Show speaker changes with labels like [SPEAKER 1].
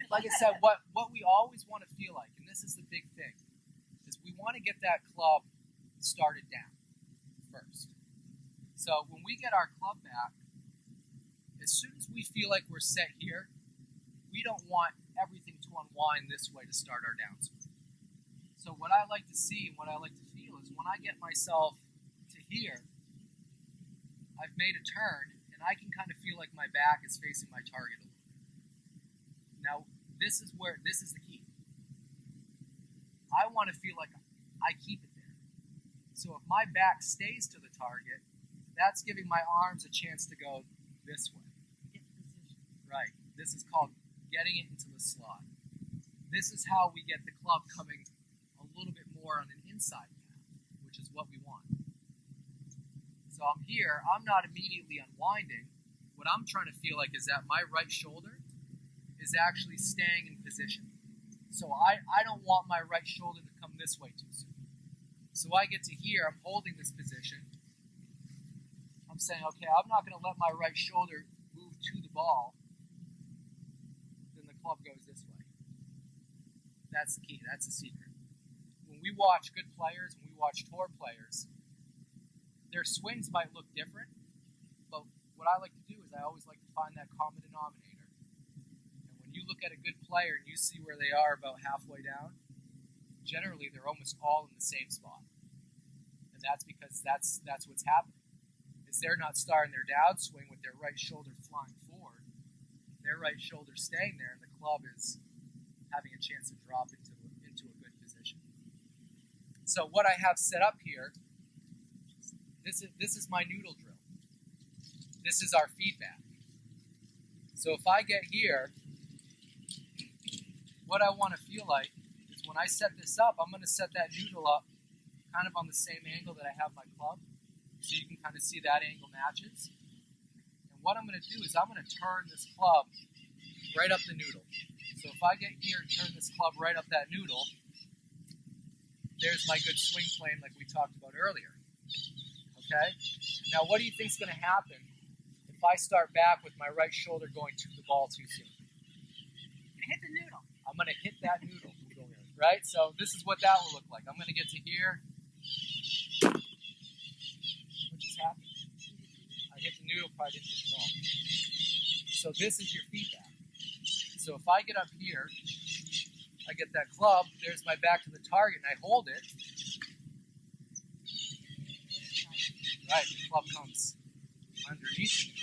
[SPEAKER 1] like I said, what we always want to feel like, and this is the big thing, is we want to get that club started down first. So when we get our club back, as soon as we feel like we're set here, we don't want everything to unwind this way to start our downswing. So what I like to see and what I like to feel is when I get myself to here, I've made a turn and I can kind of feel like my back is facing my target a little bit. Now, this is the key. I want to feel like I keep it there. So if my back stays to the target, that's giving my arms a chance to go this way.
[SPEAKER 2] Get position.
[SPEAKER 1] Right. This is called getting it into the slot. This is how we get the club coming a little bit more on an inside path, which is what we want. So I'm here, I'm not immediately unwinding. What I'm trying to feel like is that my right shoulder is actually staying in position. So I don't want my right shoulder to come this way too soon. So I get to here, I'm holding this position. I'm saying, okay, I'm not going to let my right shoulder move to the ball. Then the club goes this way. That's the key, that's the secret. When we watch good players, when we watch tour players, their swings might look different, but what I like to do is I always like to find that common denominator. And when you look at a good player and you see where they are about halfway down, generally they're almost all in the same spot. And that's because that's what's happening. Is they're not starting their downswing with their right shoulder flying forward. Their right shoulder staying there, and the club is having a chance to drop into a good position. So what I have set up here, this is my noodle drill. This is our feedback. So if I get here, what I want to feel like is when I set this up, I'm going to set that noodle up kind of on the same angle that I have my club. So you can kind of see that angle matches. And what I'm going to do is I'm going to turn this club right up the noodle. So if I get here and turn this club right up that noodle, there's my good swing plane like we talked about earlier. Okay? Now what do you think is going to happen if I start back with my right shoulder going to the ball too soon?
[SPEAKER 2] Hit the noodle.
[SPEAKER 1] I'm going to hit that noodle. Right? So this is what that will look like. I'm going to get to here. What just happened? I hit the noodle, probably didn't hit the ball. So this is your feedback. So if I get up here, I get that club, there's my back to the target, and I hold it. Right, the club comes underneath the